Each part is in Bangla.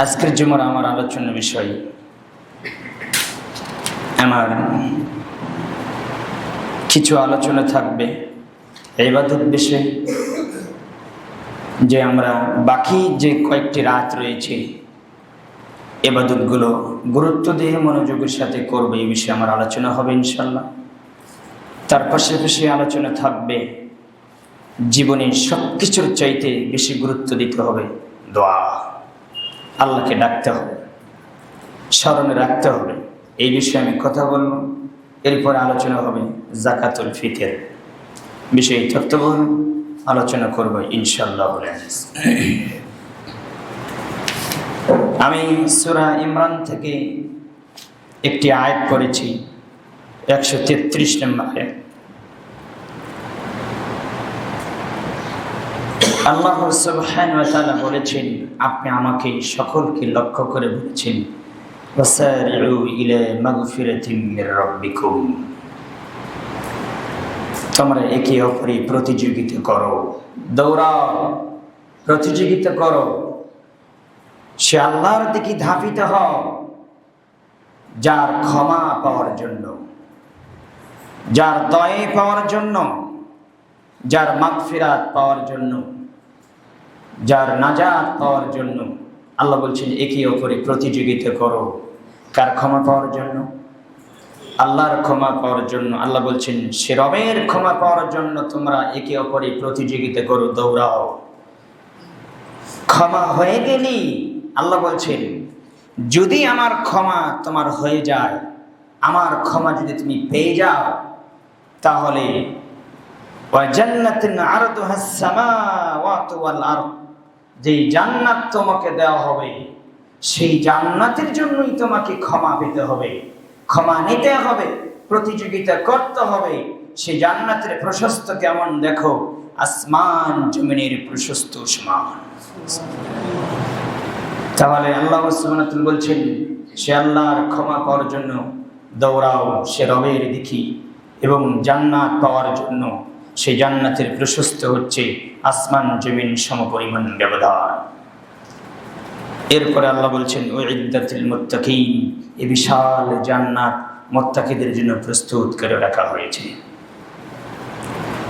আজকের জুমার আমার আলোচনার বিষয় আমার কিছু আলোচনা থাকবে ইবাদত বিষয়ে, যে আমরা বাকি যে কয়েকটি রাত রয়েছে ইবাদতগুলো গুরুত্ব দিয়ে মনোযোগের সাথে করবে, এই বিষয়ে আমার আলোচনা হবে ইনশাল্লাহ। তার পাশাপাশি আলোচনা থাকবে জীবনের সব কিছুর চাইতে বেশি গুরুত্ব দিতে হবে দোয়া, আল্লাহকে ডাকতে হবে, স্মরণে রাখতে হবে। এই বিষয়ে আমি কথা বলব। এরপর আলোচনা হবে যাকাতুল ফিতর বিষয়ে তত্ত্ববহুল আলোচনা করব ইনশাআল্লাহ। আমি সূরা ইমরান থেকে একটি আয়াত পড়েছি, 133 নম্বর আয়াত। আল্লাহ সুবহানাহু ওয়া তাআলা বলেছেন, আপনি আমাকে সকলকে লক্ষ্য করে বলেছেন, ওয়াসারিউ ইলা মাগফিরাতিম মির রাব্বিকুম, তোমরা একে অপরে প্রতিযোগিতা করো, দৌড়াও, প্রতিযোগিতা করো, সে আল্লাহর দিকে ধাবিত হও যার ক্ষমা পাওয়ার জন্য, যার দয়া পাওয়ার জন্য, যার মাগফিরাত পাওয়ার জন্য, যার নাজাত পাওয়ার জন্য। আল্লাহ বলছেন একে অপরে প্রতিযোগিতা করো। কার ক্ষমা পাওয়ার জন্য? আল্লাহর ক্ষমা পাওয়ার জন্য। আল্লাহ বলছেন সে রবের ক্ষমা পাওয়ার জন্য তোমরা একে অপরে প্রতিযোগিতা করো, দৌড়াও। ক্ষমা হয়ে গেলি আল্লাহ বলছেন যদি আমার ক্ষমা তোমার হয়ে যায়, আমার ক্ষমা যদি তুমি পেয়ে যাও, তাহলে ওয়াজান্নাতিন আরদুহাস সামাওয়াতু ওয়াল আরদ, যেই জান্নাত তোমাকে দেওয়া হবে সেই জান্নাতের জন্যই তোমাকে ক্ষমা পেতে হবে, ক্ষমা নিতে হবে, প্রতিযোগিতা করতে হবে। সেই জান্নাতের প্রশস্ত কেমন দেখো, আসমান জমিনের প্রশস্ত সমান। তাহলে আল্লাহ সুবহানাহু ওয়া তাআলা বলছেন সে আল্লাহর ক্ষমা পাওয়ার জন্য দৌড়াও, সে রবের দিকে, এবং জান্নাত পাওয়ার জন্য সেই জান্নাতের প্রশস্ত হচ্ছে আসমান জমিন সমপরিমাণ ব্যবধান। এরপরে আল্লাহ বলছেন উইদ্দাতিল মুত্তাকিন, এই বিশাল জান্নাত মুত্তাকিদের জন্য প্রস্তুত করে রাখা হয়েছে।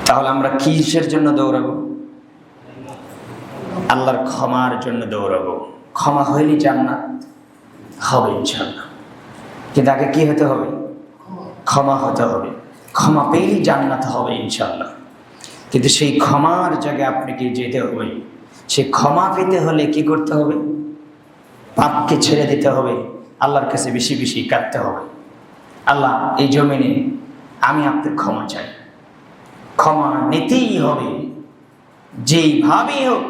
তাহলে আমরা কিসের জন্য দৌড়াবো? আল্লাহর ক্ষমার জন্য দৌড়াবো। ক্ষমা হইলে জান্নাত হবে ইনশাআল্লাহ, কিন্তু আগে কি হতে হবে? ক্ষমা হতে হবে। ক্ষমা পেলেই জান্নাত হবে ইনশাআল্লাহ। কিন্তু সেই ক্ষমার জায়গায় আপনাকে যেতে হবে। সেই ক্ষমা পেতে হলে কি করতে হবে? পাপকে ছেড়ে দিতে হবে, আল্লাহর কাছে বেশি বেশি কাঁদতে হবে। আল্লাহ, এই জমিনে আমি আপনার ক্ষমা চাই। ক্ষমা নিতেই হবে, যেইভাবেই হোক,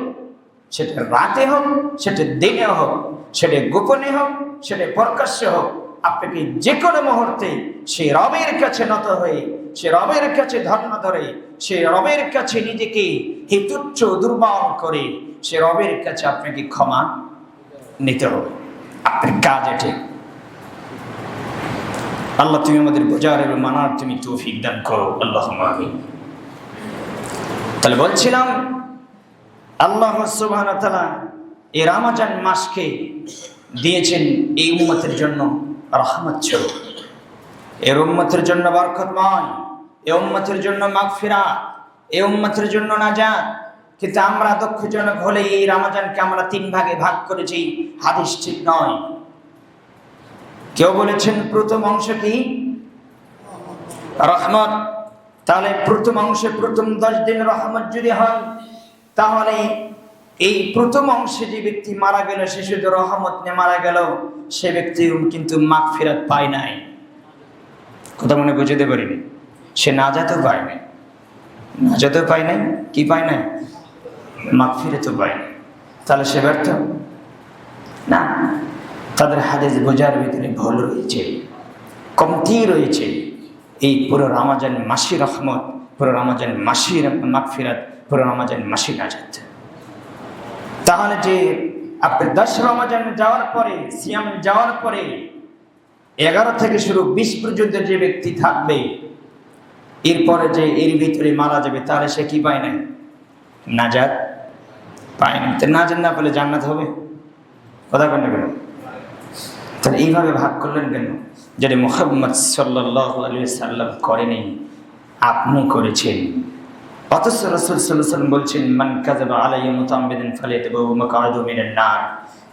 সেটা রাতে হোক, সেটা দিনে হোক, সেটা গোপনে হোক, সেটা প্রকাশ্যে হোক, আপনাকে যে কোনো মুহূর্তে সে রবের কাছে নত হয়ে, সে রবের কাছে ধর্ম ধরে, সে রবের কাছে নিজেকে তুচ্ছ দুর্বল করে সে রবের কাছে আপনাকে ক্ষমা নিতে হবে। আপনার কাজ এটি। আল্লাহ তুমি আমাদের বোঝার এবং মানার তুমি তৌফিক দান করো, আল্লাহুম্মা আমিন। তাহলে বলছিলাম আল্লাহ সুবহানাহু ওয়া তাআলা এই রমজান মাসকে দিয়েছেন এই উম্মতের জন্য রহমত ছিল, এর উম্মতের জন্য বরকতময়, এই উম্মতের জন্য মাগফিরাত, এই উম্মতের জন্য নাজাত। কিন্তু আমরা দুঃখজনক হলে এই রমজানকে আমরা 3 ভাগে ভাগ করেছি, হাদিস ঠিক নয়। কেউ বলেছেন প্রথম অংশ কি রহমত, তাহলে প্রথম অংশে প্রথম 10 দিন রহমত যদি হয়, তাহলে এই প্রথম অংশে যে ব্যক্তি মারা গেল সে শুধু রহমত নিয়ে মারা গেল, সে ব্যক্তি কিন্তু মাগফিরাত পায় নাই। কথা মনে বুঝতে পারিনি, সে নাজাতও পায় নাই। নাজাতও পায় নাই, কি পায় নাই? মাগফিরাতও পায় নাই। তাহলে সে ব্যর্থ না। তাদের হাদিস বোঝার ভিতরে ভুল রয়েছে, কমতি রয়েছে। এই পুরো রমজান মাসি রহমত, পুরো রমজান মাসি মাগফিরাত, পুরো রমজান মাসি নাজাত। তাহলে যে আপনি 10 রমজান যাওয়ার পরে, সিয়াম যাওয়ার পরে 11 থেকে শুরু 20 পর্যন্ত যে ব্যক্তি থাকবে, এরপরে যে এর ভিতরে মারা যাবে, তাহলে সে কি পায় না? নাজাত পায় না। নাজাত না পেলে জান্নাত হবে? কথা কেন কেন? তাহলে এইভাবে ভাগ করলেন কেন? যেটা মুহাম্মদ সাল্লাল্লাহু আলাইহি ওয়াসাল্লাম করেনি, আপনি করেছেন। অথচ রাসূল সাল্লাল্লাহু আলাইহি ওয়াসাল্লাম বলছেন, মান কাযাবা আলাইয়া মুতাআম্মিদান ফালিয়াতাবাওয়া মাকআদাহু মিনান নার।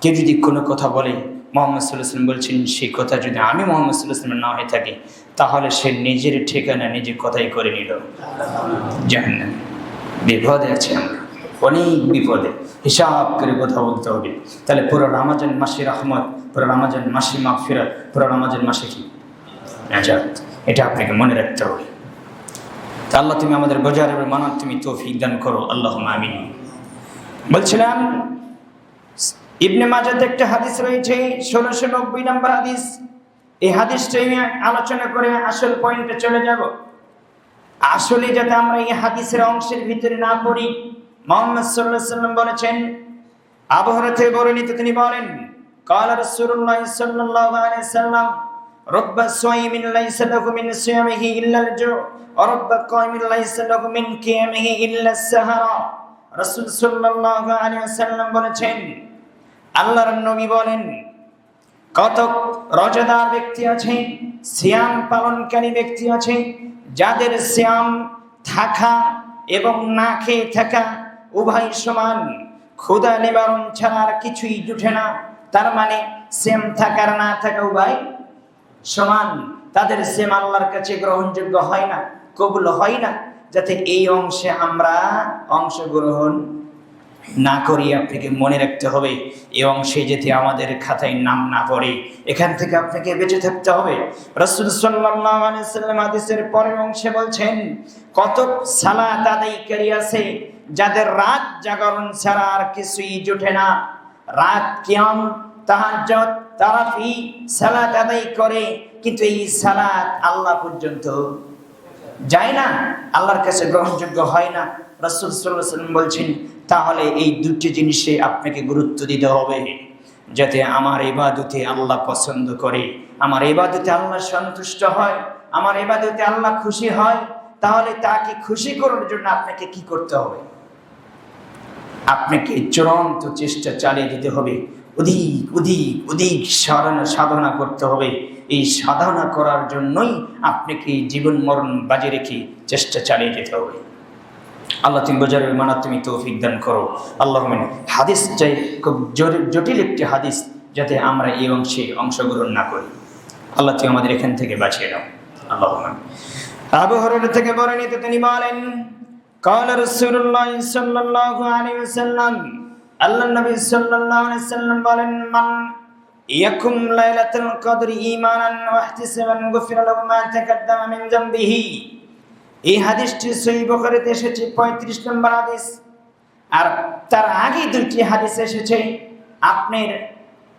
কেউ যদি কোনো কথা বলে, মুহাম্মদ সাল্লাল্লাহু আলাইহি ওয়াসাল্লাম বলছেন, সেই কথা যদি আমি মুহাম্মদ সাল্লাল্লাহু আলাইহি ওয়াসাল্লাম না হয়ে থাকি, তাহলে সে নিজের ঠিকানা নিজে কথাই করে নিল জাহান্নামে। বিপদে আছে আমরা, অনেক বিপদে। হিসাব করে কথা বলতে হবে। তাহলে পুরো রমজান মাসে রহমত, পুরো রমজান মাসে মাগফিরাত, পুরো রমজান মাসে কি নাজাত, এটা আপনাকে মনে রাখতে হবে। তা আল্লাহ তুমি আমাদের বোঝার এবং মানার তুমি তৌফিক দান করো, আল্লাহুম্মা আমিন। বলছিলাম ইবনে মাজাহতে একটা হাদিস রয়েছে, 1690 নম্বর হাদিস। এই হাদিসটা আমি আলোচনা করে আসল পয়েন্টে চলে যাব। আসলে যাতে আমরা এই হাদিসের অংশের ভিতরে না পড়ি, মুহাম্মদ সাল্লাল্লাহু আলাইহি ওয়াসাল্লাম বলেছেন, আবু হুরায়রা থেকে বর্ণিত, তিনি বলেন, قال رسول الله صلى الله عليه وسلم رب صائم ليس له من صيامه الا الجوع ورب قائم ليس له من قيامه الا السهر। রাসূল সাল্লাল্লাহু আলাইহি ওয়াসাল্লাম বলেছেন, আল্লাহর নবী বলেন, কত রোজাদার ব্যক্তি আছে, সিয়াম পালনকারী ব্যক্তি আছে, যাদের সিয়াম থাকা এবং না খেয়ে থাকা উভয় সমান, ক্ষুধা নিবারণ ছাড়া আর কিছুই জুটে না। তার মানে সিয়াম থাকার না থাকা উভয় সমান, তাদের সিয়াম আল্লাহর কাছে গ্রহণযোগ্য হয় না, কবুল হয় না। যাতে এই অংশে আমরা অংশগ্রহণ না করি, আপনাকে মনে রাখতে হবে, এই অংশে যাতে আমাদের খাতায় নাম না পড়ে, এখান থেকে আপনাকে বেঁচে থাকতে হবে। রাসূল সাল্লাল্লাহু আলাইহি ওয়াসাল্লাম হাদিসের পরের অংশে বলছেন, কত সালাত আদায়কারী আছে যাদের রাত জাগরণ ছাড়া আর কিছুই জুটে না, রাত কিয়াম, তাহাজ্জুদ, তারাবি সালাত আদায় করে, কিন্তু এই সালাত আল্লাহ পর্যন্ত যায় না, আল্লাহর কাছে গ্রহণযোগ্য হয় না। রাসূল সাল্লাল্লাহু আলাইহি ওয়াসাল্লাম বলছেন, তাহলে এই দুটি জিনিসে আপনাকে গুরুত্ব দিতে হবে, যাতে আমার ইবাদতে আল্লাহ পছন্দ করে, আমার ইবাদতে আল্লাহ সন্তুষ্ট হয়, আমার ইবাদতে আল্লাহ খুশি হয়। তাহলে তাকে খুশি করার জন্য আপনাকে কি করতে হবে? আপনাকে চূড়ান্ত চেষ্টা চালিয়ে যেতে হবে, অধিক অধিক অধিক সাধনা করতে হবে। এই সাধনা করার জন্যই আপনাকে জীবন মরণ বাজি রেখে চেষ্টা চালিয়ে যেতে হবে। আল্লাহ তুমি বোঝার মানা তুমি তৌফিক দান করো, আল্লাহুম্মা। হাদিস চাই খুব জটিল একটি হাদিস, যাতে আমরা এই অংশে অংশগ্রহণ না করি। আল্লাহ তুমি আমাদের এখান থেকে বাঁচিয়ে নাও, আল্লাহুম্মা। আবু হুরায়রা থেকে বর্ণিত, তিনি বলেন, قال رسول الله صلى الله عليه وسلم, আল্লাহর নবী সাল্লাল্লাহু আলাইহি ওয়াসাল্লাম বলেন, মান ইয়াকুম লাইলাতুল কদর ঈমানান ওয়া ইহতিসাবান গুফিরা লাহু মা তাকাদ্দামা মিন যামবিহি। এই হাদিসটি সহিহ বুখারীতে এসেছে 35 নম্বর হাদিস, আর তার আগে দুটি হাদিস এসেছে আপনার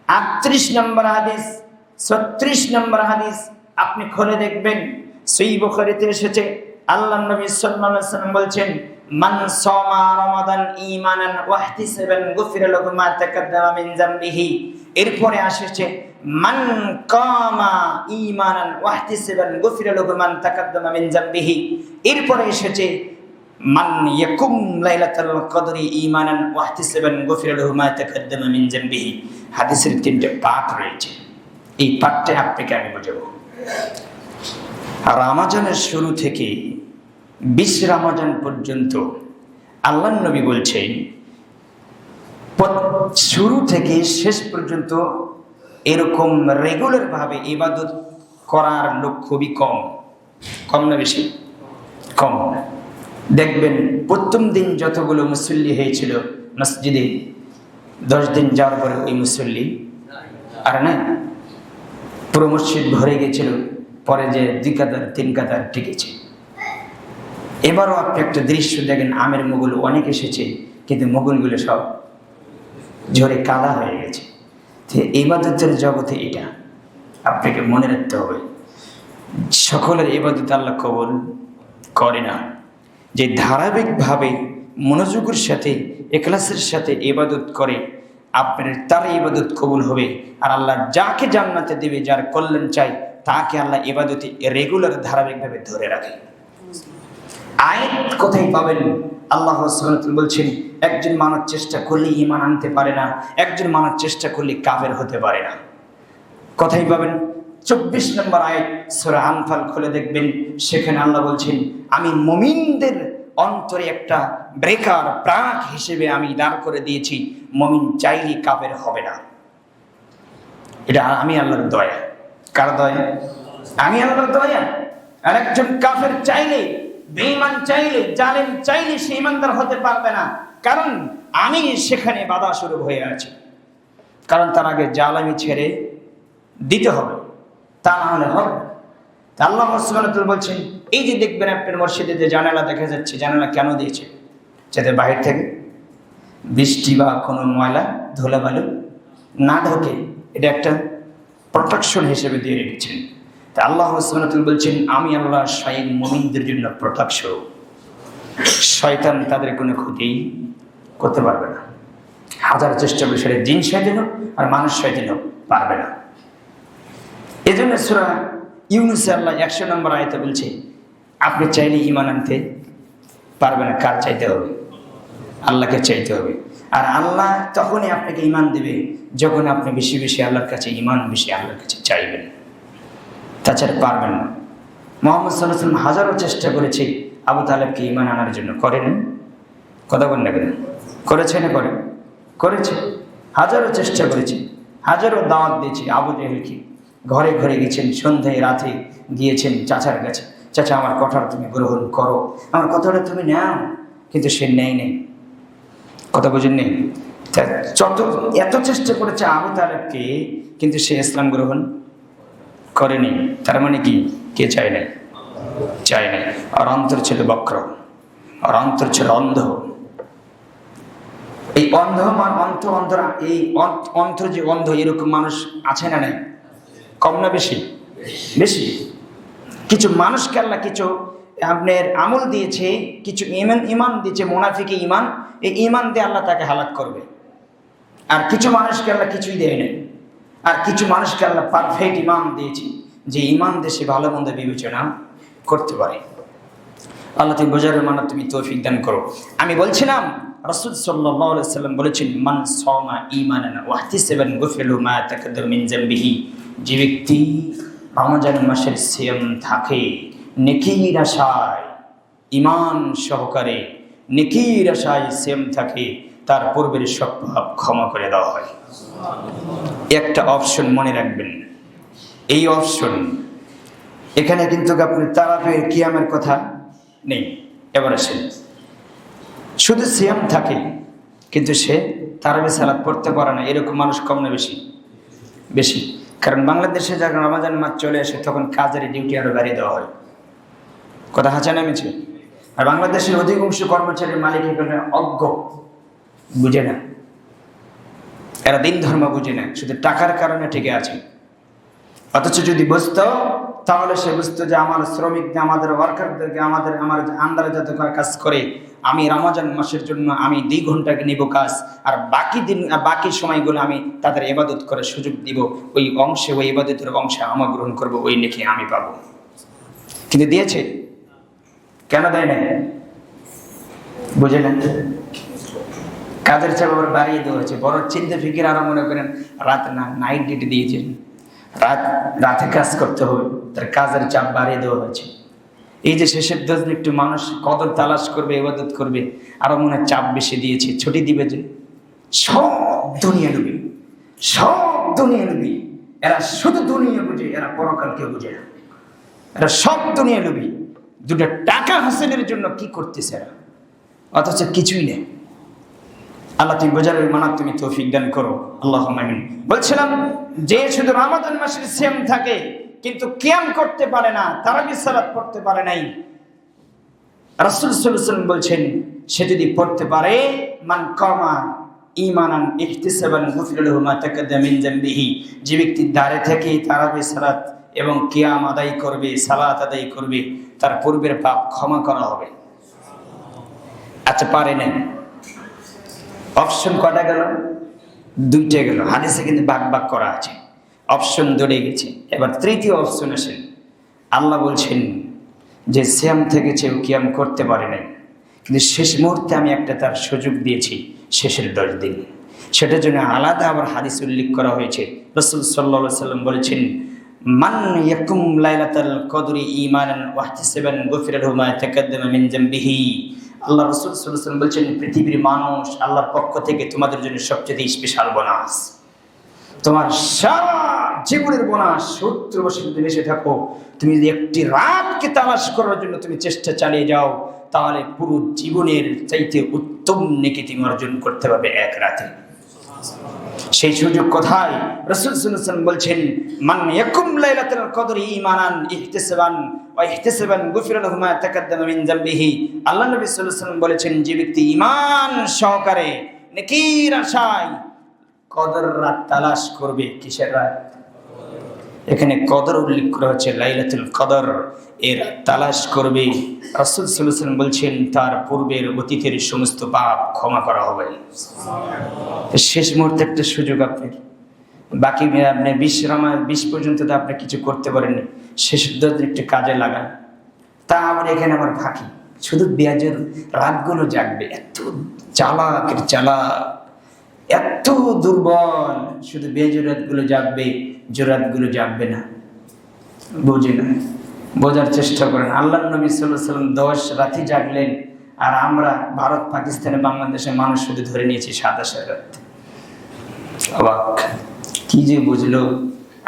38 নম্বর হাদিস, 36 নম্বর হাদিস। আপনি খুলে দেখবেন, সহিহ বুখারীতে এসেছে, আল্লাহর নবী সাল্লাল্লাহু আলাইহি ওয়াসাল্লাম বলছেন, মান সামা রমাদান ঈমানান ওয়া ইহতিসাবান গুফিরা লাহু মা তাকাদ্দামা মিন যামবিহি। এরপরে আসছে মান কামা ঈমানান ওয়া ইহতিসাবান গুফিরা লাহু মা তাকাদ্দামা মিন যামবিহি। এরপরে এসেছে মান ইয়াকুম লাইলাতুল কদরি ঈমানান ওয়া ইহতিসাবান গুফিরা লাহু মা তাকাদ্দামা মিন যামবিহি। হাদিসের তিনটে পাঠ রয়েছে, এই পাঠটা আপনাকে আমি বোঝাবো। রমজানের শুরু থেকে 20 রমজান পর্যন্ত আল্লাহর নবী বলছেন, শুরু থেকে শেষ পর্যন্ত এরকম রেগুলার ভাবে ইবাদত করার লোক খুবই কম। কম না বেশি? কম। দেখবেন প্রথম দিন যতগুলো মুসল্লি হয়েছিল মসজিদে, 10 দিন যাওয়ার পরে ওই মুসল্লি আর না, পুরো মসজিদ ভরে গেছিল, পরে যে 2 কাতার 3 কাতার টিকেছে। এবারও আপনি একটা দৃশ্য দেখেন, আমের মুগল অনেক এসেছে, কিন্তু মুগলগুলো সব ঝরে কাদা হয়ে গেছে। ইবাদতের জগতে এটা আপনাকে মনে রাখতে হবে, সকলের ইবাদত আল্লাহ কবুল করে না। যে ধারাবাহিকভাবে মনোযোগের সাথে ইখলাসের সাথে ইবাদত করে, আপনার তার ইবাদত কবুল হবে। আর আল্লাহ যাকে জান্নাতে দেবে, যার কল্যাণ চাই, তাকে আল্লাহ ইবাদতে রেগুলার ধারাবাহিকভাবে ধরে রাখে। আয়াত কোথায় পাবেন? আল্লাহ সুবহানাহু ওয়া তাআলা বলছেন একজন মানুষ চেষ্টা করলে ঈমান আনতে পারে না, একজন মানুষ চেষ্টা করলে কাফের হতে পারে না। কথাই পাবেন 24 নম্বর আয়াত সূরা আনফাল খুলে দেখবেন, সেখানে আল্লাহ বলছেন আমি মুমিনদের অন্তরে একটা ব্রেকার প্রাক হিসেবে আমি দাঁড় করে দিয়েছি, মুমিন চাইলে কাফের হবে না। এটা আমি আল্লাহর দয়া। কার দয়া? আমি আল্লাহর দয়া। আর একজন কাফের চাইলে, বেঈমান চাইলে, জালেম চাইলে সে ঈমানদার হতে পারবে না, কারণ আমি সেখানে বাধা স্বরূপ হয়ে আছি। কারণ তার আগে জালেমি ছেড়ে দিতে হবে, তা না হলে হবে না। আল্লাহ সুবহানাহু ওয়া তাআলা বলছেন এই যে দেখবেন আপনার মসজিদে যে জানালা দেখা যাচ্ছে, জানালা কেন দিয়েছে? যাতে বাহির থেকে বৃষ্টি বা কোনো ময়লা ধুলাবালু না ঢোকে, এটা একটা প্রোটেকশন হিসেবে দিয়ে রেখেছেন। তা আল্লাহ সুবহানাহু ওয়া তাআলা বলছেন আমি আল্লাহ স্বয়ং মুমিনদের জন্য প্রোটেকশন। শয়তান তাদের কোনো ক্ষতি করতে পারবে না, হাজার চেষ্টা করে সেটা জিন শয়তান হোক আর মানুষ শয়তান হোক, পারবে না। এজন্য সূরা ইউনূসে আল্লাহ 100 নম্বর আয়াতে বলছে আপনি চাইলে ঈমান আনতে পারবে না। কার চাইতে হবে? আল্লাহকে চাইতে হবে। আর আল্লাহ তখনই আপনাকে ঈমান দেবে যখন আপনি বেশি বেশি আল্লাহর কাছে ঈমান, বেশি আল্লাহর কাছে চাইবেন, তাছাড়া পারবেন না। মুহাম্মদ সাল্লাল্লাহু আলাইহি ওয়াসাল্লাম হাজারো চেষ্টা করেছে আবু তালেবকে ঈমান আনার জন্য, করেন? কথা বলেন না কেন? করেছে না করেন? করেছে। হাজারো চেষ্টা করেছে, হাজারো দাওয়াত দিয়েছে। আবু জেহেলকে ঘরে ঘরে গেছেন, সন্ধ্যায় রাতে গিয়েছেন চাচার কাছে, চাচা আমার কথাটা তুমি গ্রহণ করো, আমার কথাটা তুমি নাও, কিন্তু সে নেই নেই। কথা বুঝেন নেই? এত চেষ্টা করেছে আবু তালেবকে, কিন্তু সে ইসলাম গ্রহণ করেনি। তার মানে কি? কে চায় নাই? চায় নাই। আর অন্তর ছিল বক্র, আর অন্তর ছিল অন্ধ। এই অন্ধ এই অন্তর যে অন্ধ, এরকম মানুষ আছে না নাই? কম না বেশি? বেশি। কিছু মানুষকে আল্লাহ কিছু আপনার আমল দিয়েছে, কিছু ইমান দিয়েছে, মুনাফিকে ইমান, এই ইমান দিয়ে আল্লাহ তাকে হালাক করবে। আর কিছু মানুষকে আল্লাহ কিছুই দেয় নাই। আর কিছু মানুষকে আল্লাহ পারফেক্ট ইমান দিয়েছে, যে ইমান দেশে ভালো মন্দ বিবেচনা করতে পারে। আল্লাহ তুমি বোঝার মানা তুমি তৌফিক দান করো। আমি বলছিলাম রাসূল সাল্লাল্লাহু আলাইহি ওয়াসাল্লাম বলেছেন মান সামা ঈমানান ওয়া ইহতিসাবান গুফিরা মা তাকাদ্দামা মিন যামবিহি। যে ব্যক্তি রমজান মাসের সিয়াম থাকে নেকির আশায়, ঈমান সহকারে নেকির আশায় সিয়াম থাকে, তার পূর্বের সব পাপ ক্ষমা করে দেওয়া হয়। একটা অপশন মনে রাখবেন, এই অপশন এখানে কিন্তু আপনি তারাবির কিয়ামের কথা নেই। এবার আসেন, শুধু সিয়াম থাকে কিন্তু সে তারাবি সালাত পড়তে পারে না, এরকম মানুষ কম না বেশি? বেশি। কারণ বাংলাদেশে যখন রমজান মাস চলে আসে তখন কাজের ডিউটি আরো বাড়িয়ে দেওয়া হয়। কথা হাঁচা নেমেছে। আর বাংলাদেশের অধিকাংশ কর্মচারীর মালিক এখানে অজ্ঞ, বুঝে না, এরা দিন ধর্ম বুঝে না, শুধু টাকার কারণে টিকে আছে। অথচ যদি বুঝতো তাহলে সে বুঝতো যে আমার শ্রমিকদের, আমাদের ওয়ার্কারদেরকে, আমার আন্ডারে যাতে কাজ করে, আমি রমজান মাসের জন্য আমি 2 ঘন্টা নিব কাজ, আর বাকি সময়গুলো আমি তাদের ইবাদত করার সুযোগ দিব, ওই অংশে, ওই ইবাদতের অংশে আমার গ্রহণ করব, ওই নেকি আমি পাবো। কিন্তু দিয়েছে? কেন দেয় না? বুঝে না। কাজের চাপ আবার বাড়িয়ে দেওয়া হয়েছে। বড় চিন্তা ফিকির আরো মনে করেন রাত না, নাইট ডিউটি দিয়েছেন, রাতে কাজ করতে হবে, তার কাজের চাপ বাড়িয়ে দেওয়া হয়েছে। এই যে শেষের 10 দিন একটু মানুষ কদর তালাশ করবে, ইবাদত করবে, আরো মনে চাপ বেশি দিয়েছে, ছুটি দিবে যে। সব দুনিয়া নবী, সব দুনিয়া নবী, এরা শুধু দুনিয়া বুঝে, এরা পরকালকে বুঝে না। এরা সব দুনিয়া নবী, 2টা টাকা হাসিলের জন্য কি করতেছে এরা, অথচ কিছুই নেই। আল্লাহ তুমি বোঝার মানা তুমি তৌফিক দান করো, আল্লাহুম্মা আমিন। বলছিলাম যে শুধু রমাদান মাসের সিয়াম থাকে কিন্তু কিয়াম করতে পারে না, তারাবি সালাত পড়তে পারে নাই, রাসূল সাল্লাল্লাহু আলাইহি ওয়াসাল্লাম বলছেন সে যদি পড়তে পারে মান কামা ঈমানান ইহতিসাবান গুফিরা লাহু মা তাকাদ্দামা মিন যামবিহি। যে ব্যক্তি দাঁড়ে থেকে তারাবি সালাত এবং কিয়াম আদায় করবে, সালাত আদায় করবে, তার পূর্বের পাপ ক্ষমা করা হবে। আচ্ছা, পারে না, অপশন কটা গেল? 2টে গেল। হাদিসে কিন্তু ভাগ করা আছে, অপশন 2 গেছে। এবার তৃতীয় অপশন আসেন। আল্লাহ বলছেন যে সিয়াম থেকেছে, কিয়াম করতে পারে নাই, কিন্তু শেষ মুহূর্তে আমি একটা তার সুযোগ দিয়েছি, শেষের 10 দিন। সেটার জন্য আলাদা আবার হাদিস উল্লেখ করা হয়েছে। রাসূল সাল্লাল্লাহু আলাইহি সাল্লাম বলেছেন, মান ইয়াকুম লাইলাতাল কদরি ঈমানান ওয়া ইহতিসাবান গুফিরা লাহু মা তাকাদ্দামা মিন যামবিহি। আল্লাহ রাসূল সাল্লাল্লাহু আলাইহি সাল্লাম বলেছেন, পৃথিবীর মানুষ আল্লাহর পক্ষ থেকে তোমাদের জন্য সবচেয়ে স্পেশাল বোনাস। তোমার সারা জীবনের বোনাস 70 বছর যদি এসে থাকো, তুমি যদি একটি রাতকে তালাশ করার জন্য তুমি চেষ্টা চালিয়ে যাও, তাহলে পুরো জীবনের চাইতে উত্তম নেকি তুমি অর্জন করতে পারবে এক রাতে। সেই সুযোগ কোথায়? রাসূল সাল্লাল্লাহু আলাইহি ওয়াসাল্লাম বলছেন, মান ইয়াকুম লাইলাতুল কদরি ঈমানান ইহতিসাবান ওয়া ইহতিসাবান গুফিরা লাহু মা তাকাদ্দামা মিন যামবিহি। আল্লাহ নবী সাল্লাল্লাহু আলাইহি ওয়াসাল্লাম বলেছেন, যে ব্যক্তি ঈমান সহকারে নেকির আশায় কদর রাত তালাশ করবে। কিসের রাত? এখানে কদর উল্লেখ করা হচ্ছে, লাইলাতুল কদর এর তালাশ করবে। রাসূল সাল্লাল্লাহু আলাইহি ওয়াসাল্লাম বলছেন, তার পূর্বের অতীতের সমস্ত পাপ ক্ষমা করা হবে। শেষ মুহূর্তে একটা সুযোগ আপনার, বাকি আপনি 20 পর্যন্ত তো আপনি কিছু করতে পারেননি, শেষের 10 দিন একটু কাজে লাগান। তা আমার এখানে আমার ফাঁকি, শুধু বেয়াজের রাতগুলো জাগবে। এত চালাকের চালাক, এত দুর্বল, শুধু বেয়াজের রাতগুলো জাগবে, জোরাতগুলো জাগবে না। বুঝে না, বোঝার চেষ্টা করেন। আল্লাহ নবী সাল্লাল্লাহু আলাইহি ওয়াসাল্লাম 10 রাতই জাগলেন, আর আমরা ভারত, পাকিস্তানে, বাংলাদেশের মানুষ শুধু ধরে নিয়েছি 27 রাত। অবাক, কি যে বুঝলো!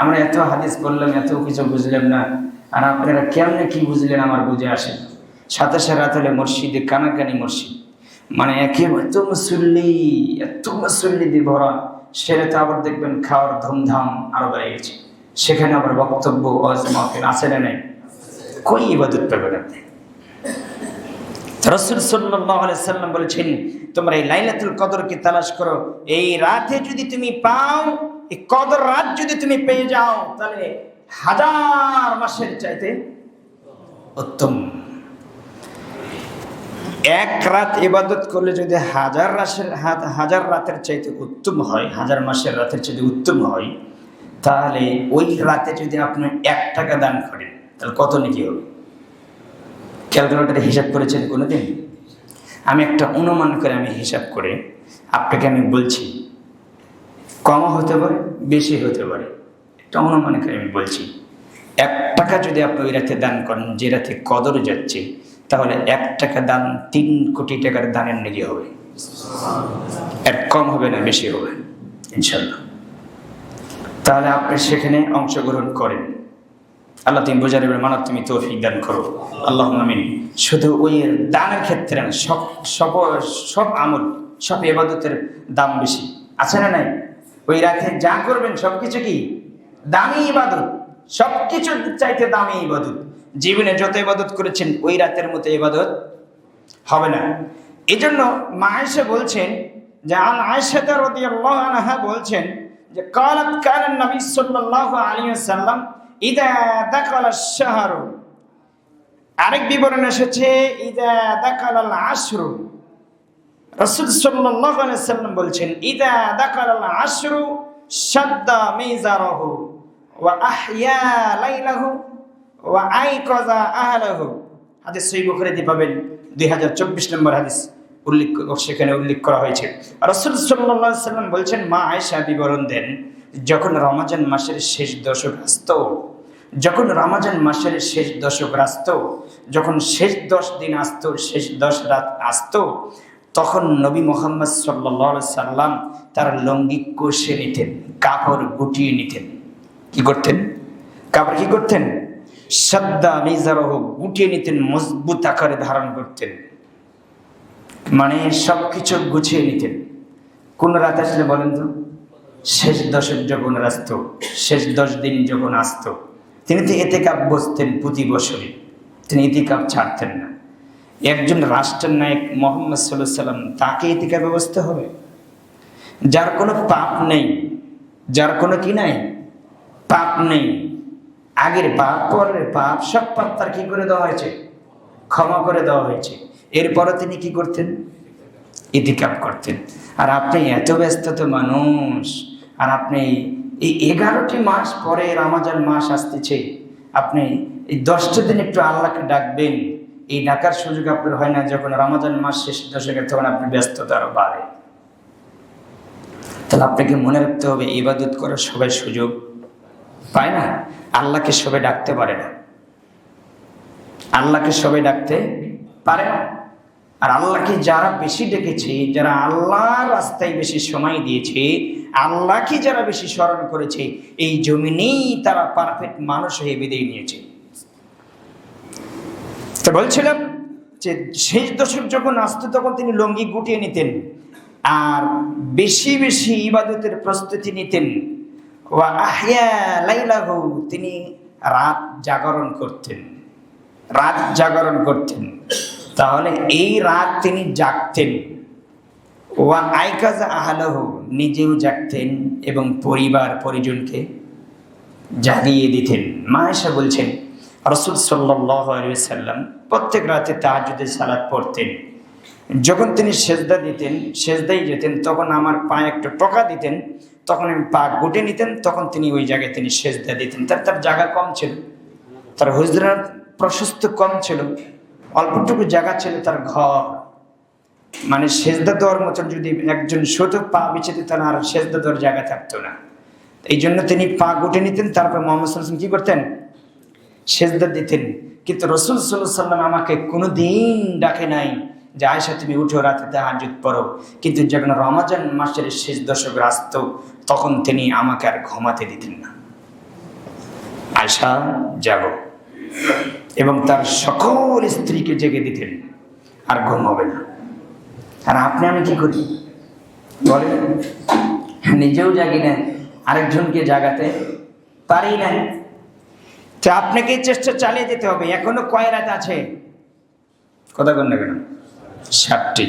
আমরা এত হাদিস বললাম, এত কিছু বুঝলাম না, আর আপনারা কেমনে কি বুঝলেন আমার বুঝে আসে। 27 রাত হলে মসজিদে কানাকানি মসজিদ, মানে একেবারে এত মুসল্লি দিয়ে ভরা। সেটা তো আবার দেখবেন খাওয়ার ধুমধাম আরো বেড়ে গেছে। সেখানে আবার বক্তব্য, ওয়াজ মাহফিল আছে না নাই? কই ইবাদত পাবেন আপনি? রাসূল সাল্লাল্লাহু আলাইহি সাল্লাম বলেছেন, তোমরা এই লাইলাতুল কদরকে তালাশ করো। এই রাতে যদি তুমি পাও, এই কদর রাত যদি তুমি পেয়ে যাও, তাহলে 1000 মাসের চাইতে উত্তম। এক রাত ইবাদত করলে যদি 1000 রাতের চাইতে উত্তম হয়, 1000 মাসের রাতের চাইতে উত্তম হয়, তাহলে ওই রাতে যদি আপনি 1 টাকা দান করেন, তাহলে কত নেকি হবে? ক্যালকুলেটরে হিসাব করেছেন কোনোদিন? আমি একটা অনুমান করে আমি হিসাব করে আপনাকে আমি বলছি, কমও হতে পারে, বেশি হতে পারে, একটা অনুমান করে আমি বলছি। 1 টাকা যদি আপনি ওই রাতে দান করেন, যে রাতে কদর যাচ্ছে, তাহলে 1 টাকা দান 3 কোটি টাকার দানের নেকি হবে। এর কম হবে না, বেশি হবে ইনশাল্লাহ। তাহলে আপনি সেখানে অংশগ্রহণ করেন। আল্লাহ তুমি বোঝার এবার মানব, তুমি তৌফিক দান করো, আল্লাহুম্মা আমিন। শুধু ওই দানের ক্ষেত্রে না, সব আমল, সব ইবাদতের দাম বেশি, আছে না নাই? ওই রাতে যা করবেন সবকিছু কি দামি ইবাদত, সবকিছু চাইতে দামি ইবাদত। জীবনে যত ইবাদত করেছেন ওই রাতের মতো ইবাদত হবে না। এই জন্য মা আয়েশা বলছেন যে, আয়েশা রাদিয়াল্লাহু আনহা বলছেন যে, কালাত কানা নবী সাল্লাল্লাহু আলাইহি ওয়াসাল্লাম ইদা দাখালা আশ-শাহর। আরেক বিবরণ এসেছে ইদা দাখালাল আশর। রাসূল সাল্লাল্লাহু আলাইহি ওয়াসাল্লাম বলছেন, ইদা দাখালাল আশর শাদ্দা মিজারাহু ওয়া আহইয়া লাইলাহু ওয়া আইকাযা আহলাহু। হাদিস সহিহ বুখারীতে পাবেন, 2024 নম্বর হাদিস সেখানে উল্লেখ করা হয়েছে। রাসূল সাল্লাল্লাহু আলাইহি ওয়াসাল্লাম বলছেন, মা আয়েশা বিবরণ দেন, যখন রমজান মাসের শেষ দশক আসতো, যখন রমজান মাসের শেষ দশক আসতো, যখন শেষ 10 দিন আসতো, শেষ 10 রাত আসতো, তখন নবী মুহাম্মদ সাল্লাল্লাহু আলাইহি সাল্লাম তার লঙ্গি কষে নিতেন, কাপড় গুটিয়ে নিতেন। কি করতেন? কাপড় কি করতেন? শাদ্দা মিজারহু, গুটিয়ে নিতেন, মজবুত আকারে ধারণ করতেন, মানে সবকিছু গুছিয়ে নিতেন। কোন রাত আসলে বলেন তো? শেষ দশক যখন আসতো, শেষ 10 দিন যখন আসতো, তিনি তো ইতিকাফ বসতেন প্রতি বছরে, তিনি ইতিকাফ ছাড়তেন না। একজন রাষ্ট্রের নায়ক মুহাম্মদ সাল্লাল্লাহু আলাইহি সাল্লাম, তাকে ইতিকাফে বসতে হবে? যার কোনো পাপ নেই, যার কোনো কি নাই, পাপ নেই, আগের পাপ পরের পাপ, সব পাপ তার কি করে দেওয়া হয়েছে? ক্ষমা করে দেওয়া হয়েছে। এরপরে তিনি কি করতেন? ইতিকাফ করতেন। আর আপনি এত ব্যস্ততা মানুষ, আর আপনি এই 11টি মাস পরে রমজান মাস আসতেছে, আপনি এই 10টা দিন একটু আল্লাহকে ডাকবেন, এই ডাকার সুযোগ আপনার হয় না। যখন রমজান মাস শেষ দশকে তখন আপনি ব্যস্ততা আরো বাড়ে। তাহলে আপনাকে মনে রাখতে হবে, ইবাদত করার সবাই সুযোগ পায় না, আল্লাহকে সবাই ডাকতে পারে না, আল্লাহকে সবাই ডাকতে পারে না। আর আল্লাহকে যারা বেশি ডেকেছে, যারা আল্লাহর রাস্তায় বেশি সময় দিয়েছে, আল্লাহকে যারা বেশি স্মরণ করেছে, এই জমিনেই তারা পারফেক্ট মানুষ হয়ে বিদায় নিয়েছে। তো বলছিলাম যে শেষ দশক যখন আসতো তখন তিনি লঙ্গি গুটিয়ে নিতেন আর বেশি বেশি ইবাদতের প্রস্তুতি নিতেন। ওয়া আহইয়া লাইলাহু, তিনি রাত জাগরণ করতেন, রাত জাগরণ করতেন। তাহলে এই রাত তিনি জাগতেন। ওয়া আইকাজা আহলাহু, নিজেও জাগতেন এবং পরিবার পরিজনকে জাগিয়ে দিতেন। মা আয়েশা বলছেন রাসূল সাল্লাল্লাহু আলাইহি ওয়াসাল্লাম প্রত্যেক রাতে তাহাজ্জুদের সালাত পড়তেন। যখন তিনি সেজদা দিতেন, সেজদায় যেতেন, তখন আমার পায়ে একটু টোকা দিতেন, তখন আমি পা গুটে নিতেন, তখন তিনি ওই জায়গায় তিনি সেজদা দিতেন। তার জায়গা কম ছিল, তার হুজরার প্রশস্ত কম ছিল, অল্পটুকু জায়গা ছিল তার ঘর। মানে সেজদা দেওয়ার মতন যদি একজন শুধু পা বিছিয়ে দিতেন আর সেজদা দেওয়ার জায়গা থাকতো না। এই জন্য তিনি পা গুটে নিতেন, তারপর মুহাম্মদ সাল্লাল্লাহু আলাইহি ওয়াসাল্লাম কি করতেন? সেজদা দিতেন। কিন্তু রাসূল সাল্লাল্লাহু আলাইহি ওয়াসাল্লাম আমাকে কোনোদিন ডাকে নাই যে আয়েশা তুমি উঠো রাতে তাহাজ্জুদ পড়ো। কিন্তু যখন রমজান মাসের শেষ দশক আসতো তখন তিনি আমাকে আর ঘুমাতে দিতেন না। আয়েশা জাগো, এবং তার সকল স্ত্রীকে জেগে দিতেন, আর ঘুম হবে না। আর আপনি আমি কি করি বলেন? নিজেও জাগি না, আরেকজনকে জাগাতে পারি না। তো আপনাকে চেষ্টা চালিয়ে যেতে হবে। এখনো কয় রাত আছে? কথা কন না কেন? 7টি,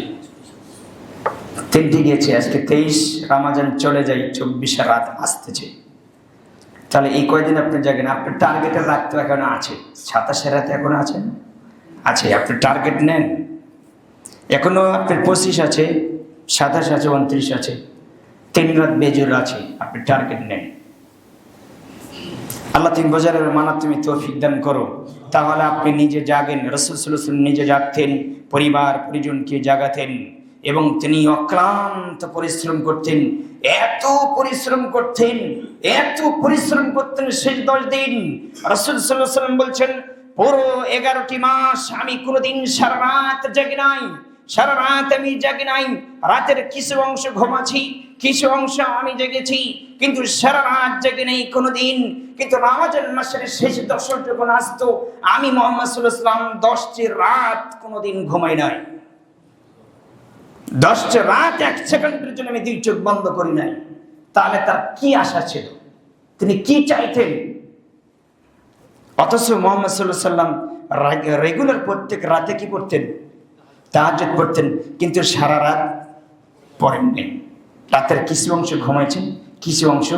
3টি গেছে, আজকে 23, রমজান চলে যায়, 24 রাত আসতেছে। তাহলে এই কয়দিন আপনি জাগেন। আপনার টার্গেটের রাত তো এখনো আছে, 27 রাত এখনো আছে, আছে। আপনি টার্গেট নেন, এখনো আপনার 25 আছে, 27 আছে, 29 আছে, 3 রাত বেজুর আছে। আপনি টার্গেট নেন। আল্লাহ তুমি বোঝার মানা তুমি তৌফিক দান করো। তাহলে আপনি নিজে জাগেন। রাসূল সাল্লাল্লাহু আলাইহি ওয়াসাল্লাম নিজে জাগতেন, পরিবার পরিজনকে জাগাতেন, এবং তিনি অক্লান্ত পরিশ্রম করতেন। এত পরিশ্রম করতেন, এত পরিশ্রম করতেন শেষ 10 দিন। রাসূল সাল্লাল্লাহু আলাইহি ওয়াসাল্লাম বলছেন পুরো 11টি মাস আমি কোনোদিন সারা রাত জাগি নাই, সারা রাত আমি জাগি নাই। রাতের কিছু অংশ ঘুমাচ্ছি, কিছু অংশ আমি জেগেছি, কিন্তু সারা রাত জেগে নেই কোনোদিন। কিন্তু রমজান মাসের শেষ দশক যখন আসতো আমি মুহাম্মদ সাল্লাল্লাহু আলাইহি ওয়াসাল্লাম 10টি রাত কোনোদিন ঘুমাই নাই। 10টি রাত 1 সেকেন্ডের জন্য আমি 2 চোখ বন্ধ করি নাই। তাহলে তার কি আশা ছিল? তিনি কি চাইতেন? অথচ মুহাম্মদ সাল্লাল্লাহু আলাইহি ওয়াসাল্লাম রেগুলার প্রত্যেক রাতে কি করতেন? তাহাজ্জুদ পড়তেন, কিন্তু সারা রাত পড়েননি। রাতের কিছু অংশ ঘুমাইছেন, কিছু অংশ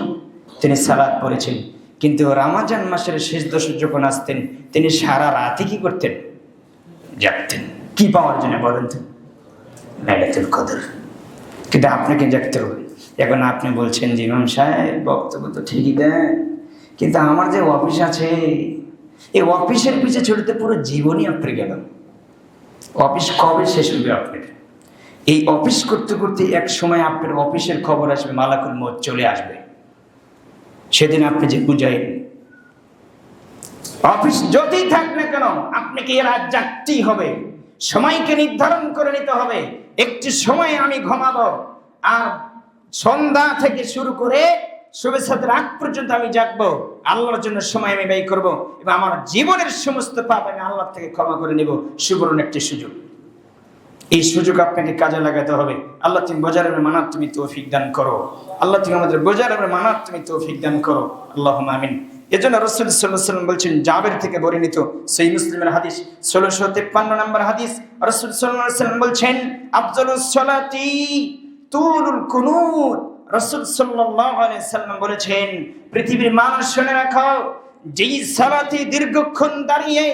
তিনি সালাত পড়েছেন। কিন্তু রমজান মাসের শেষ দশক যখন আসতেন তিনি সারা রাতে কি করতেন? জাগতেন। কি পাওয়ার জন্য বলেন তো? লাইলাতুল কদর। কিন্তু আপনাকে জাগতে হবে। এখন আপনি বলছেন যে ইমাম সাহেব বক্তব্য তো ঠিকই দেন, কিন্তু আমার যে অফিস আছে, এই অফিসের পিছে ছুটতে পুরো জীবনই আপনার গেল। অফিস কবে শেষ হবে আপনার? এই অফিস করতে করতে এক সময় আপনার অফিসের খবর আসবে, মালাকুল মউত চলে আসবে। সেদিন আপনি যে বুঝাইন অফিস যতই থাক না কেন আপনাকে এর রাত জাগতেই হবে। সময়কে নির্ধারণ করে নিতে হবে, একটি সময় আমি ঘুমাবো, আর সন্ধ্যা থেকে শুরু করে শুভেচ্ছাদের আগ পর্যন্ত আমি জাগবো। আল্লাহর জন্য সময় আমি ব্যয় করবো, এবং আমার জীবনের সমস্ত পাপ আমি আল্লাহ থেকে ক্ষমা করে নেব। সুবর্ণ একটি সুযোগ, এই সুযোগ আপনাকে কাজে লাগাতে হবে। আল্লাহ তুমি বোঝার মানার তুমি তৌফিক দান করো। আল্লাহ তুমি আমাদের বোঝার মানার তুমি তৌফিক দান করো। আল্লাহুম্মা আমিন। এজন্য রাসূল সাল্লাল্লাহু আলাইহি ওয়াসাল্লাম বলছেন, জাবের থেকে বর্ণিত সহিহ মুসলিমের হাদিস 1653 নম্বর হাদিস, রাসূল সাল্লাল্লাহু আলাইহি ওয়াসাল্লাম বলছেন আফজালুস সালাতি তুলুল কুনুত। রাসূল সাল্লাল্লাহু আলাইহি ওয়াসাল্লাম বলেছেন, পৃথিবীর মানুষ শুনে রাখো, যেই সালাতে দীর্ঘক্ষণ দাঁড়িয়ে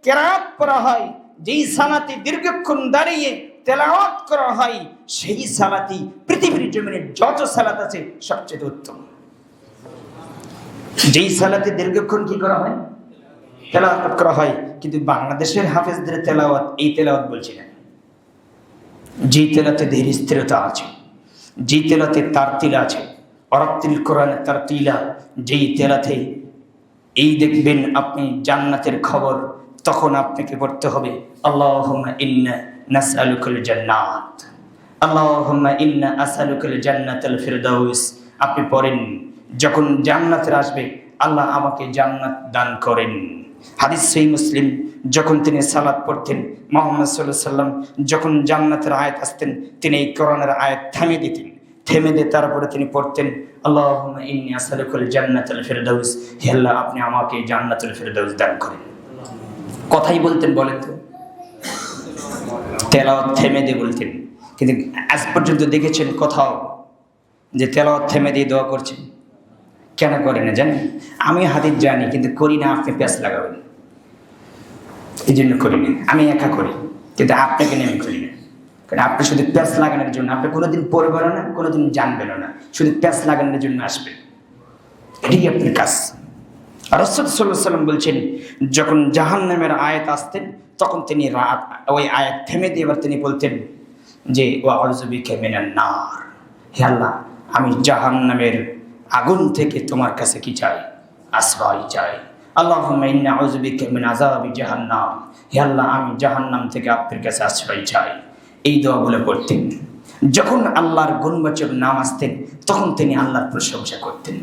কিরাত পড়া হয়, যেই সালাতে দীর্ঘক্ষণ দাঁড়িয়ে তেলাওয়াত করা হয়, সেই সালাতই পৃথিবীর জমিনে যত সালাত আছে সবচেয়ে উত্তম। যেই সালাতে দীর্ঘক্ষণ কি করা হয়? তেলাওয়াত করা হয়, কিন্তু বাংলাদেশের হাফেজদের তেলাওয়াত এই তেলাওয়াত বলছি না। যে তেলাতে ধীর স্থিরতা আছে, যে তেলাতে তারতিল আছে, অরাত্তিল কোরআনে তারতিলা, যেই তেলাতে এই দেখবেন আপনি জান্নাতের খবর, তখন আপনাকে পড়তে হবে আল্লাহুম্মা ইন্না নাসআলুকাল জান্নাত, আল্লাহুম্মা ইন্না আসআলুকাল জান্নাতাল ফিরদাউস। আপনি পড়েন যখন জান্নাতের আসবে, আল্লাহ আমাকে জান্নাত দান করেন। হাদিস সহিহ মুসলিম, যখন তিনি সালাত পড়তেন মুহাম্মদ সাল্লাল্লাহু আলাইহি সাল্লাম, যখন জান্নাতের আয়াত আসতেন তিনি এই কোরআনের আয়াত থামিয়ে দিতেন, থেমে দিয়ে তারপরে তিনি পড়তেন আল্লাহুম্মা ইন্নী আসআলুকাল জান্নাতাল ফিরদাউস, হে আল্লাহ আপনি আমাকে জান্নাতুল ফিরদাউস দান করেন। কথাই বলতেন, বলেন তো, তেলাওয়াত থেমে দিয়ে বলতেন। কিন্তু আজ পর্যন্ত দেখেছেন কোথাও যে তেলাওয়াত থেমে দিয়ে দোয়া করছেন? কেন করে না জানেন? আমি হাদিস জানি কিন্তু করি না, আপনি প্যাঁচ লাগাবেন এই জন্য করি না। আমি একা করি কিন্তু আপনাকে নিয়ে আমি করি না, কারণ আপনি শুধু প্যাঁচ লাগানোর জন্য, আপনি কোনোদিন পড়বেন না, কোনোদিন জানবেন না, শুধু প্যাঁচ লাগানোর জন্য আসবেন, এটাই আপনার কাজ। রাসূল সাল্লাল্লাহু আলাইহি ওয়াসাল্লাম বলছেন যখন জাহান্নামের আয়াত আসতেন তখন তিনি ওই আয়াত থেমে দিয়ে এবার তিনি বলতেন যে ওয়াউযু বিকা মিনান নার, হে আল্লাহ আমি জাহান্নামের আগুন থেকে তোমার কাছে কি চাই? আশ্রয় চাই। আল্লাহুম্মা ইন্নী আউযু বিকা মিন আযাবি জাহান্নাম, হে আল্লাহ আমি জাহান্নাম থেকে আপনার কাছে আশ্রয় চাই। এই দোয়াগুলো পড়তেন। যখন আল্লাহর গুণবাচক নাম আসতেন তখন তিনি আল্লাহর প্রশংসা করতেন।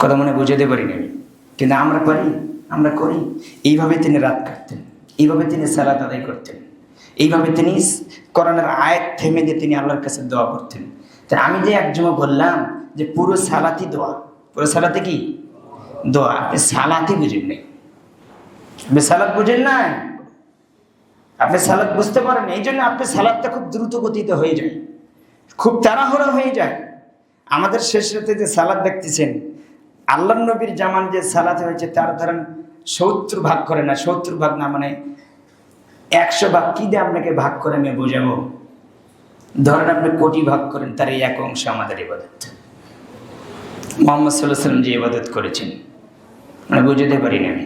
কথা মনে বুঝাতে পারিনি আমি, কিন্তু আমরা পারি, আমরা করি। এইভাবে তিনি রাত কাটতেন, এইভাবে তিনি সালাত আদায় করতেন, এইভাবে তিনি কোরআনের আয়াত থেমে দিয়ে তিনি আল্লাহর কাছে দোয়া করতেন। তাই আমি যে একজমা বললাম যে পুরো সালাতি দোয়া, পুরো সালাতে কি দোয়া, আপনি সালাতি বুঝেন নাই, আপনি সালাত বুঝেন না, আপনি সালাত বুঝতে পারেন, এই জন্য আপনি সালাতটা খুব দ্রুত গতিতে হয়ে যায়, খুব তাড়াহুড়া হয়ে যায়। আমাদের শেষ রাতে যে সালাত দেখতেছেন, আল্লাহ নবীর জামান যে সালাত হয়েছে তার ধরেন 70 ভাগ করে না, 70 ভাগ না মানে 100 ভাগ কি দিয়ে আপনাকে ভাগ করে আমি বোঝাবো? ধরেন আপনি কোটি ভাগ করেন, তার এই এক অংশ আমাদের ইবাদত। মুহাম্মদ সাল্লাল্লাহু আলাইহি ওয়াসাল্লাম যে ইবাদত করেছেন মানে বুঝতে পারি না আমি।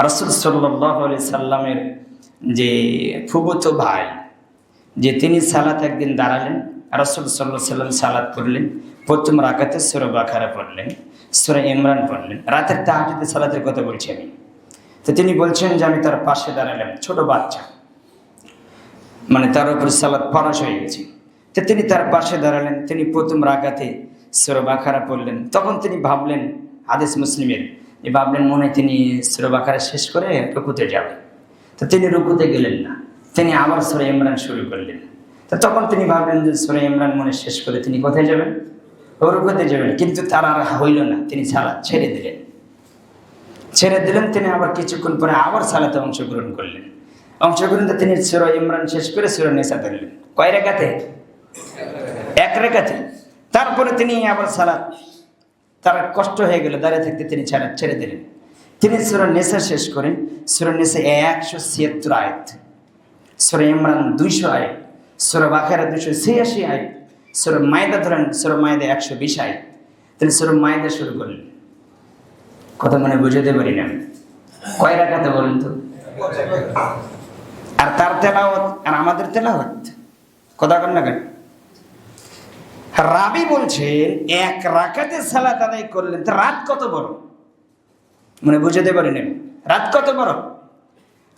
রাসূল সাল্লাল্লাহু আলাইহি সাল্লামের যে ফুফুতো ভাই, যে তিনি সালাত একদিন দাঁড়ালেন, রাসূল সাল্লাল্লাহু আলাইহি সাল্লাম সালাত করলেন, প্রথম রাকাতে সূরা বাকারা পড়লেন, সূরা ইমরান পড়লেন, রাতের তাহাজ্জুদের সালাতের কথা বলছি আমি। তো তিনি বলছেন যে আমি তার পাশে দাঁড়ালাম, ছোট বাচ্চা, মানে তার উপর সালাত ফরজ হয়ে গেছে। তো তিনি তার পাশে দাঁড়ালেন, তিনি প্রথম রাকাতে সূরা বাকারা পড়লেন। তখন তিনি ভাবলেন, হাদিস মুসলিমের, যে ভাবলেন মনে তিনি সূরা বাকারা শেষ করে রুকুতে যাবেন। তো তিনি রুকুতে গেলেন না, তিনি আবার সূরা ইমরান শুরু করলেন। তো তখন তিনি ভাবলেন যে সূরা ইমরান মনে শেষ করে তিনি কোথায় যাবেন? রুকুতে যাবেন। কিন্তু তার আর হইল না, তিনি সালাত ছেড়ে দিলেন। তিনি আবার কিছুক্ষণ পরে আবার সালাতে অংশগ্রহণ করলেন। অংশগ্রহণে তিনি সূরা ইমরান শেষ করে সূরা নিসা ধরলেন। কয় রাকাতে? এক রাকাতে। তারপরে তিনি আবার সালাত, তার কষ্ট হয়ে গেল দাঁড়িয়ে থাকতে, তিনি ছেড়ে দিলেন। তিনি সূরা নিসা শেষ করেন, সূরা নিসা 176 আয়াত, সূরা ইমরান 200 আয়াত, সূরা বাকারা 286 আয়াত, সূরা মাইদা ধরেন, সূরা মাইদা 120 আয়াত। তিনি সূরা মাইদা শুরু করলেন। কথা মনে বুঝাতে পারি না, কয় রাকাতে বলেন তো? আর তার তেলাওয়াত আর আমাদের তেলাওয়াত কথা কন না কেন? রাবি বলছেন এক রাকাতে সালাত আদায় করলেন, তো রাত কত বড় মানে বুঝাতে পারি না, রাত কত বড়।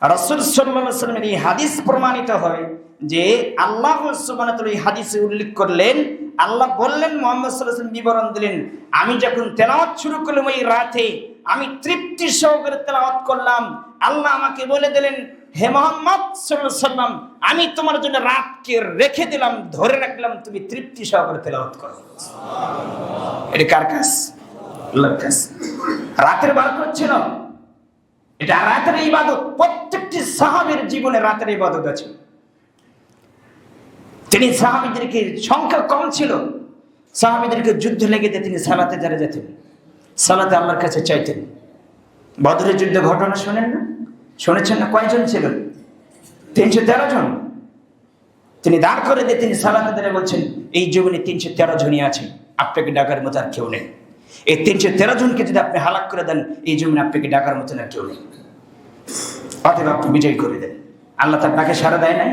রাসূল সাল্লাল্লাহু আলাইহি ওয়াসাল্লামের এই হাদিস প্রমাণিত হয় যে আল্লাহ সুবহানাহু ওয়া তাআলা এই হাদিসে উল্লেখ করলেন, আল্লাহ বললেন, মুহাম্মদ সাল্লাল্লাহু আলাইহি ওয়াসাল্লাম বিবরণ দিলেন, আমি যখন তেলাওয়াত শুরু করলাম ওই রাতে, আমি তৃপ্তি সহকারে তেলাওয়াত করলাম। আল্লাহ আমাকে বলে দিলেন, হে মুহাম্মদ সাল্লাল্লাহু আলাইহি ওয়াসাল্লাম, আমি তোমার জন্য রাতকে রেখে দিলাম, ধরে রাখলাম, তুমি তৃপ্তি সহকারে তেলাওয়াত করো। সুবহানাল্লাহ। এটা কার কাজ? আল্লাহর কাজ। রাতের বরকত ছিল, এটা রাতের ইবাদত। প্রত্যেকটি সাহাবীর জীবনে রাতের ইবাদত আছে। তিনি সাহাবীদেরকে সংখ্যা কম ছিল, সাহাবীদেরকে যুদ্ধ লেগে তিনি সালাতে দাঁড়িয়ে যেতেন, সালাতে আল্লাহর কাছে চাইতেন। বদরের যুদ্ধ ঘটনা শোনেন না? শুনেছেন না? কয়জন ছিল? 313 জন। তিনি দাঁড় করে দিয়ে তিনি সালাতে দাঁড়িয়ে বলছেন, এই জীবনে 313 জনই আছে, আপনাকে ডাকার মতো আর কেউ নেই। এই 313 জনকে যদি আপনি হালাক করে দেন, এই জমিনে আপনাকে ডাকার মতন আর কেউ নেই। অতএব আপনি বিজয় করে দেন। আল্লাহ তার ডাকে সাড়া দেয় নাই,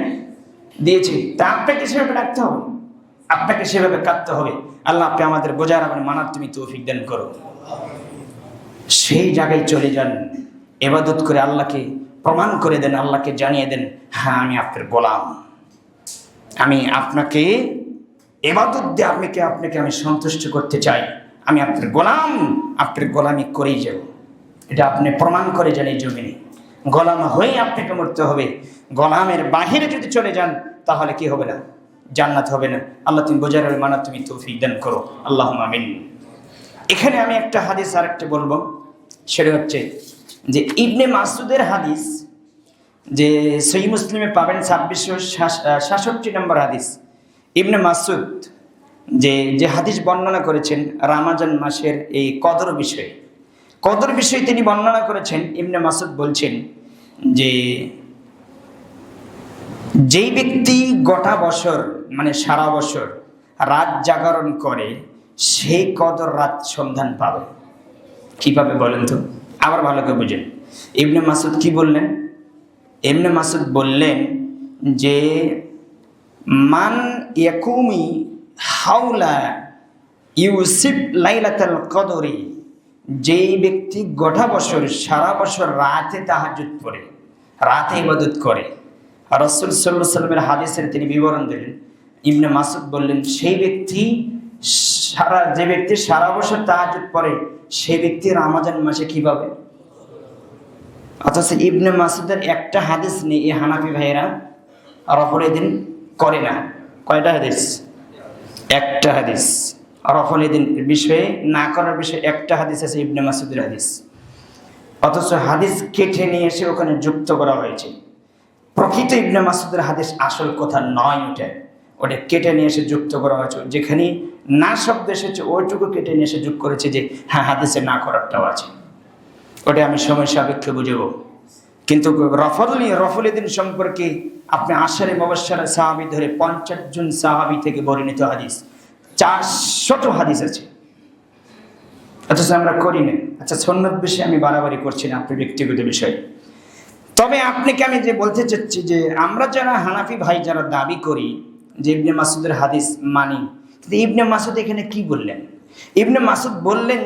দিয়েছে, তা আপনাকে সেভাবে ডাকতে হবে, আপনাকে সেভাবে কাঁদতে হবে। আল্লাহ আপনি আমাদের বোঝার আপনি মানার তুমি তৌফিক দান করো। সেই জায়গায় চলে যান, ইবাদত করে আল্লাহকে প্রমাণ করে দেন, আল্লাহকে জানিয়ে দেন, হ্যাঁ আমি আপনার গোলাম, আমি আপনাকে ইবাদত দিয়ে আপনাকে আমি সন্তুষ্ট করতে চাই, আমি আপনার গোলাম, আপনার গোলামি করেই যাব। এটা আপনি প্রমাণ করে যান। এই জমিনে গোলাম হয়ে আপনাকে মরতে হবে। গোলামের বাহিরে যদি চলে যান তাহলে কি হবে না? জান্নাত হবে না। আল্লাহ তুমি বোঝার মানা তুমি তৌফিক দান করো, আল্লাহুম্মা আমিন। এখানে আমি একটা হাদিস আরেকটা বলবো, সেটা হচ্ছে যে ইবনে মাসউদের হাদিস, যে সহিহ মুসলিমে পাবেন 2666 নম্বর হাদিস। ইবনে মাসউদ যে হাদিস বর্ণনা করেছেন রমজান মাসের এই কদর বিষয়ে তিনি বর্ণনা করেছেন। ইবনে মাসউদ বলছেন যে যেই ব্যক্তি গোটা বছর মানে সারা বছর রাত জাগরণ করে, সেই কদর রাত সন্ধান পাবে। কিভাবে বলেন তো? আবার ভালো করে বুঝেন। ইবনে মাসউদ কি বললেন? ইবনে মাসউদ বললেন যে মান ইয়াকুমি হাওলা ইউসিব লাইলাতুল কদরি, যেই ব্যক্তি গোটা বছর সারা বছর রাতে তাহাজ্জুদ পড়ে, রাতে ইবাদত করে, রাসূল সাল্লাল্লাহু আলাইহি ওয়াসাল্লামের হাদিসের তিনি বিবরণ দিলেন। ইবনে মাসউদ বললেন যে ব্যক্তি সারা বছর তাহাজ্জুদ পড়ে, সেই ব্যক্তি রমজান মাসে কি পাবে? অথচ ইবনে মাসউদের একটা হাদিস নেই। এই হানাফি ভাইয়েরা রফল দিন করে না। কয়টা হাদিস? একটা হাদিস। রফল দিন বিষয়ে না করার বিষয়ে একটা হাদিস আছে, ইবনে মাসউদের হাদিস। অথচ হাদিস কেটে নিয়ে এসে ওখানে যুক্ত করা হয়েছে। প্রকৃত ইবনে মাসউদের হাদিস আসল কথা নয়, ওটা কেটে নিয়ে এসে যুক্ত করা হয়েছে। যেখানে না শব্দ এসেছে ওইটুকু কেটে নিয়ে এসে যোগ করেছে যে হ্যাঁ হাদিসে না করারটাও আছে। ওটা আমি সময় সাপেক্ষে বুঝাবো। কিন্তু রফলুদ্দিন সম্পর্কে আপনি আশারে মুবাশশারা সাহাবী ধরে 50 জন সাহাবী থেকে বর্ণিত হাদিস 400 হাদিস আছে, অথচ আমরা করি না। আচ্ছা, সুন্নাত বিষয়ে আমি বাড়াবাড়ি করছি না, আপনার ব্যক্তিগত বিষয়। তবে আপনাকে আমি যে বলতে চাচ্ছি যে আমরা যারা হানাফি ভাই যারা দাবি করি যে ইবনে মাসউদের হাদিস মানি, কিন্তু ইবনে মাসউদ এখানে কি বললেন? ইবনে মাসউদ বললেন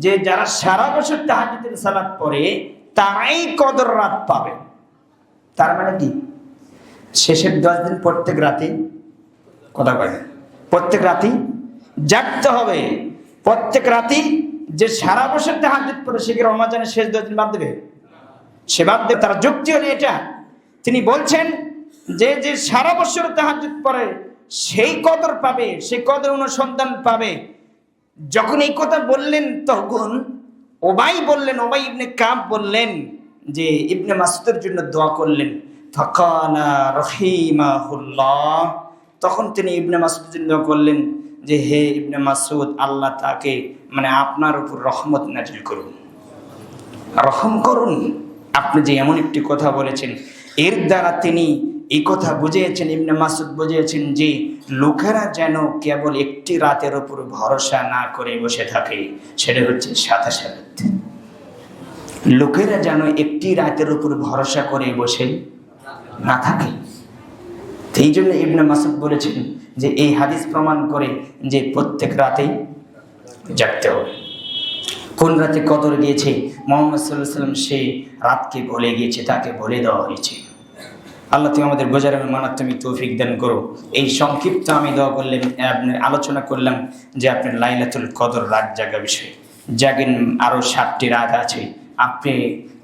যে যারা সারা বছর তাহাজ্জুদের সালাত পড়ে তারাই কদর রাত পাবে। তার মানে কি? শেষের 10 দিন প্রত্যেক রাতে কথা কয়, প্রত্যেক রাতেই জাগতে হবে। প্রত্যেক রাতেই যে সারা বছর তাহাজ্জুদ পড়ে সে কি রমজানের শেষ 10 দিন বাদ দেবে? সে বাদ দেবে। তার যুক্তি হলো এটা। তিনি বলছেন যে সারা বছর তাহাজ্জুদ পড়ে সেই কদর পাবে, সেই কদর অনুসন্ধান পাবে। যখন এই কথা বললেন তখন ওবাই ইবনে কাব বললেন যে ইবনে মাসউদের জন্য দোয়া করলেন। ফাকানা রাহিমাহুল্লাহ, তখন তিনি ইবনে মাসউদের জন্য দোয়া করলেন যে হে ইবনে মাসউদ, আল্লাহ তাকে মানে আপনার উপর রহমত নাজিল করুন, রহম করুন। আপনি যে এমন একটি কথা বলেছেন, এর দ্বারা তিনি এই কথা বুঝিয়েছেন, ইবনে মাসউদ বুঝিয়েছেন যে লোকেরা যেন কেবল একটি রাতের উপর ভরসা না করে বসে থাকে, সেটা হচ্ছে সাদা সালাত। লোকেরা যেন একটি রাতের উপর ভরসা করে বসে না থাকে। এই জন্য ইবনে মাসউদ বলেছেন যে এই হাদিস প্রমাণ করে যে প্রত্যেক রাতেই জাগতে হবে। কোন রাতে কদর গিয়েছে মুহাম্মদ সাল্লাল্লাহু আলাইহি ওয়াসাল্লাম সেই রাতকে ভুলে গিয়েছে, তাকে বলে দেওয়া হয়েছে। আল্লাহ তুমি আমাদের বোঝার মানার তুমি তৌফিক দান করো। এই সংক্ষিপ্ত আমি দোয়া করলাম, আলোচনা করলাম যে আপনার লাইলাতুল কদর রাত জাগা বিষয়ে। জাগেন, আরও 7টি রাত আছে। আপনি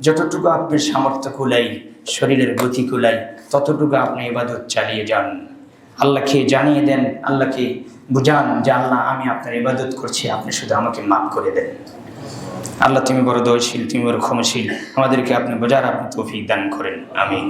যতটুকু আপনার সামর্থ্য কুলাই, শরীরের গতি কুলাই, ততটুকু আপনি ইবাদত চালিয়ে যান। আল্লাহকে জানিয়ে দেন, আল্লাহকে বুঝান যে আল্লাহ আমি আপনার ইবাদত করছি, আপনি শুধু আমাকে মাফ করে দেন। আল্লাহ তুমি বড় দয়াশীল, তুমি বড় ক্ষমাশীল, আমাদেরকে আপনি বোঝার আপনি তৌফিক দান করেন। আমিন।